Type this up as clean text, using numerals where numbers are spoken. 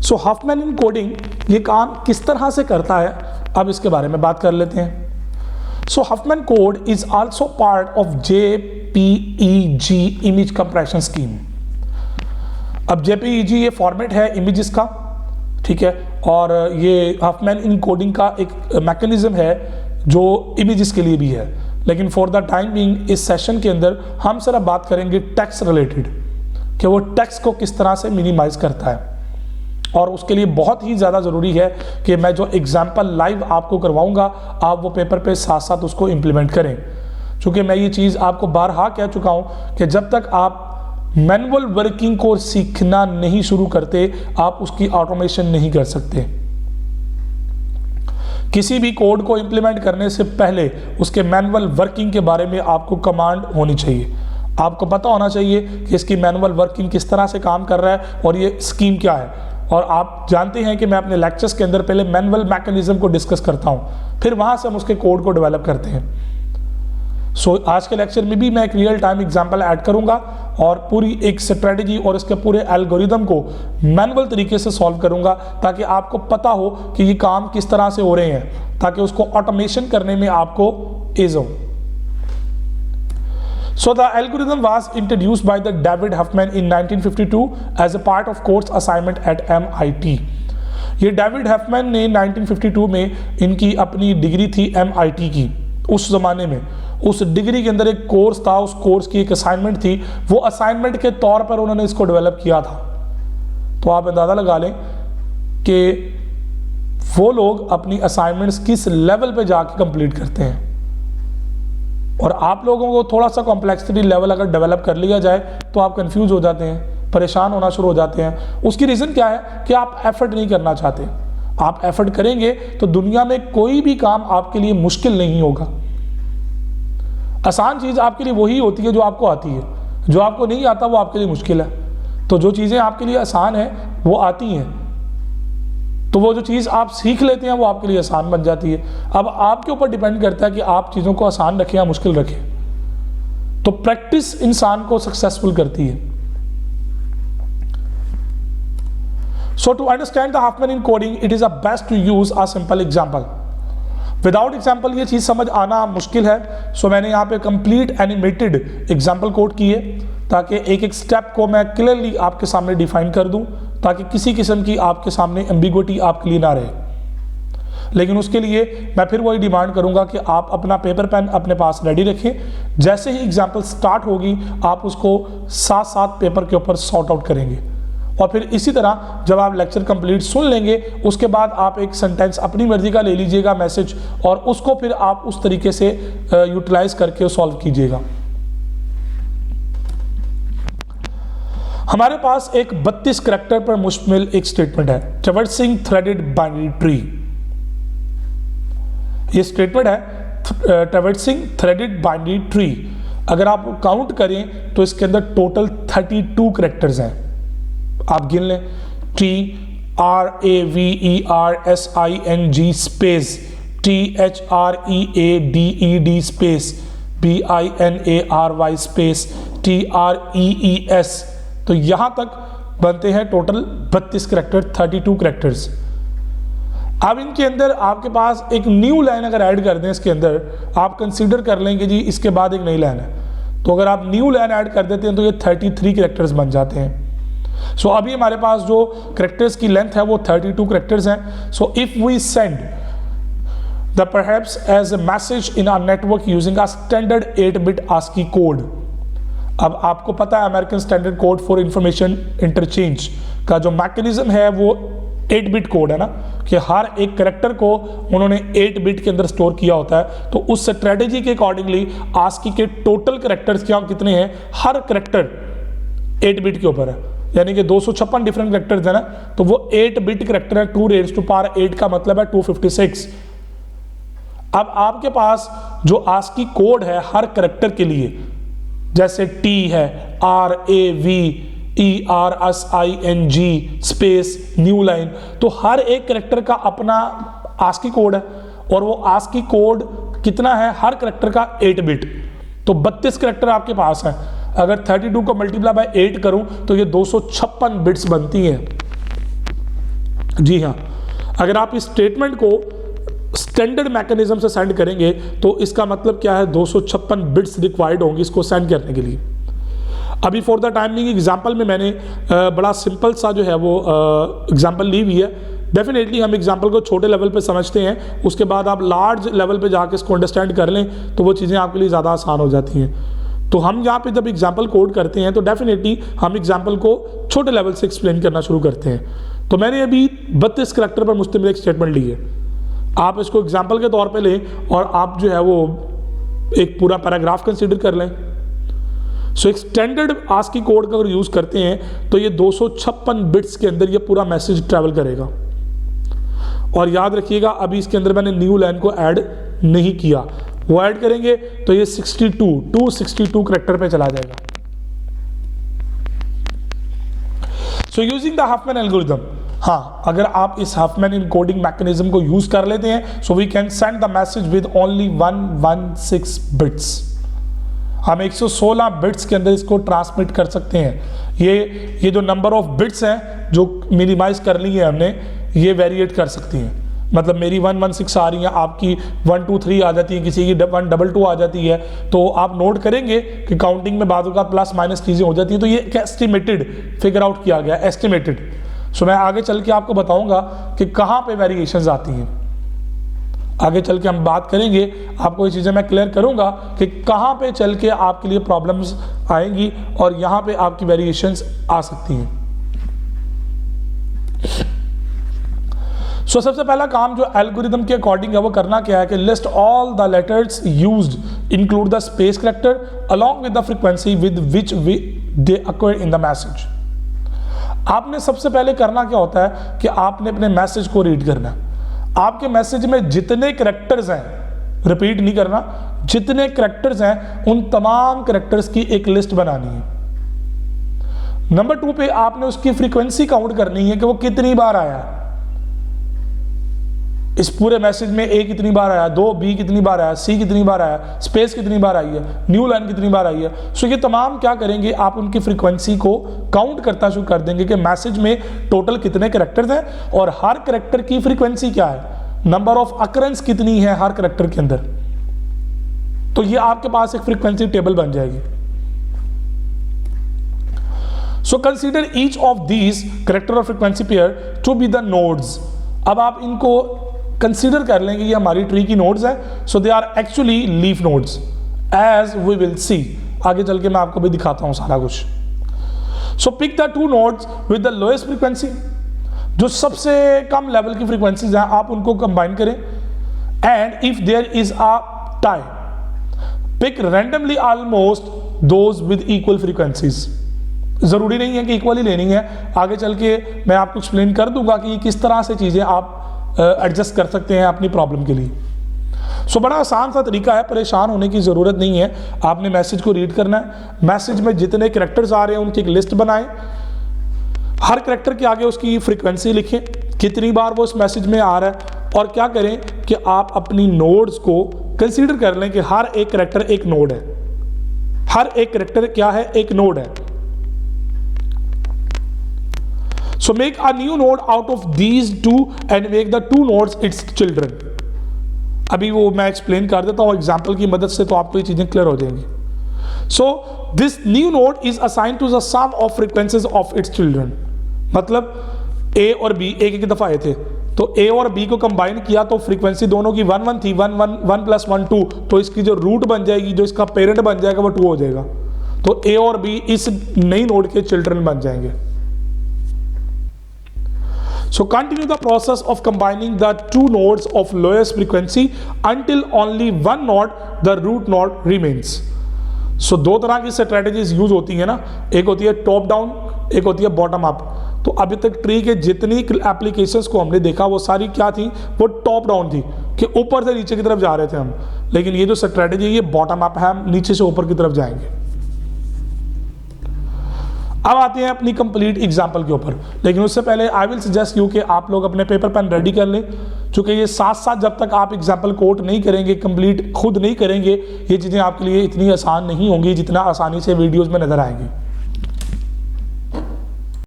सो Huffman encoding ये काम किस तरह से करता है, अब इसके बारे में बात कर लेते हैं। So Huffman code is also part of JPEG image compression scheme. अब JPEG ये फॉर्मेट है इमेजेस का, ठीक है, और ये हफमैन इनकोडिंग का एक मैकेनिज्म है जो इमेजेस के लिए भी है। लेकिन फॉर द टाइम बीइंग इस सेशन के अंदर हम सिर्फ बात करेंगे टेक्स्ट रिलेटेड, कि वो टेक्स्ट को किस तरह से मिनिमाइज करता है। और उसके लिए बहुत ही ज़्यादा ज़रूरी है कि मैं जो एग्जाम्पल लाइव आपको करवाऊंगा आप वो पेपर पे साथ साथ उसको इम्प्लीमेंट करें। चूँकि मैं ये चीज़ आपको बारहा कह चुका हूँ कि जब तक आप मैनुअल वर्किंग को सीखना नहीं शुरू करते आप उसकी ऑटोमेशन नहीं कर सकते। किसी भी कोड को इंप्लीमेंट करने से पहले उसके मैनुअल वर्किंग के बारे में आपको कमांड होनी चाहिए। आपको पता होना चाहिए कि इसकी मैनुअल वर्किंग किस तरह से काम कर रहा है और ये स्कीम क्या है। और आप जानते हैं कि मैं अपने लेक्चर्स के अंदर पहले मैनुअल मैकेनिज्म को डिस्कस करता हूँ, फिर वहाँ से हम उसके कोड को डेवलप करते हैं। सो आज के लेक्चर में भी मैं एक रियल टाइम एग्जांपल ऐड करूंगा और पूरी एक स्ट्रेटजी और इसके पूरे एल्गोरिदम को मैनुअल तरीके से सॉल्व करूंगा, ताकि आपको पता हो कि ये काम किस तरह से हो रहे हैं, ताकि उसको ऑटोमेशन करने में आपको ईज हो। So the algorithm was introduced by the David Huffman in 1952 as a part of course assignment at MIT। ये डेविड हफमैन ने 1952 में इनकी अपनी डिग्री थी MIT की। उस ज़माने में उस डिग्री के अंदर एक कोर्स था, उस कोर्स की एक असाइनमेंट थी, वो असाइनमेंट के तौर पर उन्होंने इसको डेवलप किया था। तो आप अंदाज़ा लगा लें कि वो लोग अपनी असाइनमेंट्स किस लेवल पे जाके कंप्लीट करते हैं। और आप लोगों को थोड़ा सा कॉम्प्लेक्सिटी लेवल अगर डेवलप कर लिया जाए तो आप कंफ्यूज हो जाते हैं, परेशान होना शुरू हो जाते हैं। उसकी रीज़न क्या है कि आप एफर्ट नहीं करना चाहते। आप एफर्ट करेंगे तो दुनिया में कोई भी काम आपके लिए मुश्किल नहीं होगा। आसान चीज़ आपके लिए वही होती है जो आपको आती है, जो आपको नहीं आता वो आपके लिए मुश्किल है। तो जो चीज़ें आपके लिए आसान है वो आती हैं, तो वो जो चीज़ आप सीख लेते हैं वो आपके लिए आसान बन जाती है। अब आपके ऊपर डिपेंड करता है कि आप चीज़ों को आसान रखें या मुश्किल रखें। तो प्रैक्टिस इंसान को सक्सेसफुल करती है। So to understand the Huffman encoding it is a best to use a simple example. Without example ये चीज़ समझ आना मुश्किल है। सो मैंने यहाँ पे कंप्लीट एनिमेटेड एग्जाम्पल कोड किए ताकि एक एक स्टेप को मैं क्लियरली आपके सामने डिफाइन कर दूं, ताकि किसी किस्म की आपके सामने एम्बिग्विटी आपके लिए ना रहे। लेकिन उसके लिए मैं फिर वही डिमांड करूंगा कि आप अपना पेपर पेन अपने पास रेडी रखें। जैसे ही एग्जाम्पल स्टार्ट होगी आप उसको साथ साथ पेपर के ऊपर सॉर्ट आउट करेंगे। और फिर इसी तरह जब आप लेक्चर कंप्लीट सुन लेंगे उसके बाद आप एक सेंटेंस अपनी मर्जी का ले लीजिएगा मैसेज, और उसको फिर आप उस तरीके से यूटिलाइज करके सॉल्व कीजिएगा। हमारे पास एक 32 करैक्टर पर मुश्तमिल एक स्टेटमेंट है, ट्रैवर्सिंग थ्रेडेड बाइनरी ट्री। ये स्टेटमेंट है ट्रैवर्सिंग थ्रेडेड बाइनरी ट्री। अगर आप काउंट करें तो इसके अंदर टोटल 32 करैक्टर्स हैं। आप गिन लें, TRAVERSING space THREADED space BINARY space TREES। तो यहां तक बनते हैं टोटल 32 करैक्टर, 32 करैक्टर्स। अब इनके अंदर आपके पास एक न्यू लाइन अगर ऐड कर दें इसके अंदर, आप कंसीडर कर लेंगे जी इसके बाद एक नई लाइन है, तो अगर आप न्यू लाइन ऐड कर देते हैं तो ये 33 करैक्टर्स बन जाते हैं। सो अभी हमारे पास जो करैक्टर्स की लेंथ है वो 32 करैक्टर्स हैं। So if we send the perhaps as a message in our network using a standard eight bit ASCII code. अब आपको पता है American standard code for information interchange का जो मैकेनिज्म है वो 8-बिट कोड है ना, कि हर एक करैक्टर को उन्होंने 8-बिट के अंदर स्टोर किया होता है। तो उस स्ट्रेटेजी के अकॉर्डिंगली ASCII के टोटल करैक्टर्स क्या कितने हैं, हर करैक्टर 8-बिट के ऊपर है, यानी कि 256 डिफरेंट करैक्टर्स है ना, तो वो 8-बिट करैक्टर है। 2⁸8 का मतलब है 256। अब आपके पास जो ASCII कोड है हर करैक्टर के लिए, जैसे T है RAVERSING स्पेस न्यू लाइन, तो हर एक करैक्टर का अपना ASCII कोड है, और वो ASCII कोड कितना है हर करैक्टर का 8-बिट। तो 32 करैक्टर आपके पास है। अगर 32 को मल्टीप्लाई बाय 8 करूं तो ये 256 बिट्स बनती हैं। जी हाँ, अगर आप इस स्टेटमेंट को स्टैंडर्ड मैकेनिज्म से सेंड करेंगे तो इसका मतलब क्या है, 256 बिट्स रिक्वायर्ड होंगी इसको सेंड करने के लिए। अभी फॉर द टाइमिंग एग्जांपल में मैंने बड़ा सिंपल सा जो है वो एग्जांपल ली हुई है। डेफिनेटली हम एग्जांपल को छोटे लेवल पे समझते हैं, उसके बाद आप लार्ज लेवल पे जाके इसको अंडरस्टैंड कर लें तो वो चीज़ें आपके लिए ज़्यादा आसान हो जाती हैं। तो हम यहाँ पे जब एग्जांपल कोड करते हैं तो डेफिनेटली हम एग्जांपल को छोटे लेवल से एक्सप्लेन करना शुरू करते हैं। तो मैंने अभी 32 करैक्टर पर मुश्तमिल एक स्टेटमेंट ली है, आप इसको एग्जाम्पल के तौर पे लें और आप जो है वो एक पूरा पैराग्राफ कंसीडर कर लें। सो एक स्टैंडर्ड आस्की कोड का अगर यूज़ करते हैं तो ये 256 बिट्स के अंदर ये पूरा मैसेज ट्रैवल करेगा। और याद रखिएगा अभी इसके अंदर मैंने न्यू लाइन को ऐड नहीं किया, वो ऐड करेंगे तो ये 262 करैक्टर पे चला जाएगा। So using the Huffman algorithm, हाँ, अगर आप इस हाफमैन इनकोडिंग मैकेनिज्म को यूज कर लेते हैं so we can send the message with only 116 bits. हम 116 बिट्स के अंदर इसको ट्रांसमिट कर सकते हैं। ये जो नंबर ऑफ बिट्स हैं जो मिनिमाइज कर ली है हमने, ये वेरिएट कर सकती हैं। मतलब मेरी 116 आ रही है, आपकी 123 आ जाती है, किसी की 122 आ जाती है। तो आप नोट करेंगे कि काउंटिंग में बाजू का प्लस माइनस चीज़ें हो जाती हैं। तो ये एस्टिमेटेड फिगर आउट किया गया, एस्टिमेटेड। सो मैं आगे चल के आपको बताऊंगा कि कहाँ पे वेरिएशंस आती हैं। आगे चल के हम बात करेंगे, आपको ये चीज़ें मैं क्लियर करूंगा कि कहाँ पे चल के आपके लिए प्रॉब्लम्स आएंगी और यहाँ पे आपकी वेरिएशंस आ सकती हैं। सो सबसे पहला काम जो एल्गोरिथम के अकॉर्डिंग है वो करना क्या है कि list all the letters used include the space character along with the frequency with which they occur in the message. आपने सबसे पहले करना क्या होता है कि आपने अपने मैसेज को रीड करना है। आपके मैसेज में जितने करैक्टर्स हैं, रिपीट नहीं करना, जितने करैक्टर्स हैं उन तमाम करैक्टर्स की एक लिस्ट बनानी है। नंबर 2 पे आपने उसकी फ्रीक्वेंसी काउंट करनी है कि वो कितनी बार आया। इस पूरे मैसेज में ए कितनी बार आया, 2 बी कितनी बार आया, सी कितनी बार आया, स्पेस कितनी बार आई है, न्यू लाइन कितनी बार आई है। सो ये तमाम क्या करेंगे, आप उनकी फ्रीक्वेंसी को काउंट करना शुरू कर देंगे कि मैसेज में टोटल कितने करैक्टर्स हैं और हर करैक्टर की फ्रीक्वेंसी क्या है, नंबर ऑफ अकरेंस कितनी है हर करैक्टर के अंदर। तो ये आपके पास एक फ्रीक्वेंसी टेबल बन जाएगी। So consider each of these character और frequency pair to be the nodes. अब आप इनको कंसीडर कर लेंगे ये हमारी ट्री की नोड्स हैं। So they are actually leaf nodes as we will see. आगे चल के मैं आपको भी दिखाता हूं सारा कुछ। So pick the 2 nodes with the lowest frequency, जो सबसे कम लेवल की फ्रीक्वेंसीज हैं आप उनको कंबाइन करें। And if there is a tie, pick randomly almost those with equal frequencies. जरूरी नहीं है कि इक्वली लेनी है, आगे चल के मैं आपको एक्सप्लेन कर दूंगा कि किस तरह से चीजें आप एडजस्ट कर सकते हैं अपनी प्रॉब्लम के लिए। सो बड़ा आसान सा तरीका है, परेशान होने की ज़रूरत नहीं है। आपने मैसेज को रीड करना है, मैसेज में जितने करैक्टर्स आ रहे हैं उनकी एक लिस्ट बनाएं, हर करैक्टर के आगे उसकी फ्रीक्वेंसी लिखें, कितनी बार वो उस मैसेज में आ रहा है। और क्या करें कि आप अपनी नोड्स को कंसीडर कर लें कि हर एक करैक्टर एक नोड है, हर एक करैक्टर क्या है, एक नोड है। So make a new node out of these 2 and make the 2 nodes its children। अभी वो मैं एक्सप्लेन कर देता हूँ एग्जाम्पल की मदद से, तो आपको ये चीजें क्लियर हो जाएंगी। So this new node is assigned to the sum of frequencies of its children। मतलब A और B एक दफा आए थे, तो A और B को कंबाइन किया तो फ्रीक्वेंसी दोनों की 1 1 थी, 1 1 1 + 1 2, तो इसकी जो रूट बन जाएगी, जो इसका पेरेंट बन जाएगा वो 2 हो जाएगा। तो A और B इस नई नोड के चिल्ड्रन बन जाएंगे। So continue the process of combining the 2 nodes of lowest frequency until only one node, the root node, remains। So 2 तरह की स्ट्रेटजीज यूज होती है ना, एक होती है टॉप डाउन, एक होती है बॉटम अप। तो अभी तक ट्री के जितनी एप्लीकेशंस को हमने देखा वो सारी क्या थी, वो टॉप डाउन थी कि ऊपर से नीचे की तरफ जा रहे थे हम। लेकिन ये जो स्ट्रेटजी है ये बॉटम अप है, हम नीचे से ऊपर की तरफ जाएंगे। अब आते हैं अपनी कंप्लीट एग्जाम्पल के ऊपर, लेकिन उससे पहले आई विल सजेस्ट यू कि आप लोग अपने पेपर पेन रेडी कर लें, क्योंकि ये साथ साथ जब तक आप एग्जाम्पल कोट नहीं करेंगे, कंप्लीट खुद नहीं करेंगे, ये चीज़ें आपके लिए इतनी आसान नहीं होंगी जितना आसानी से वीडियोस में नजर आएंगी।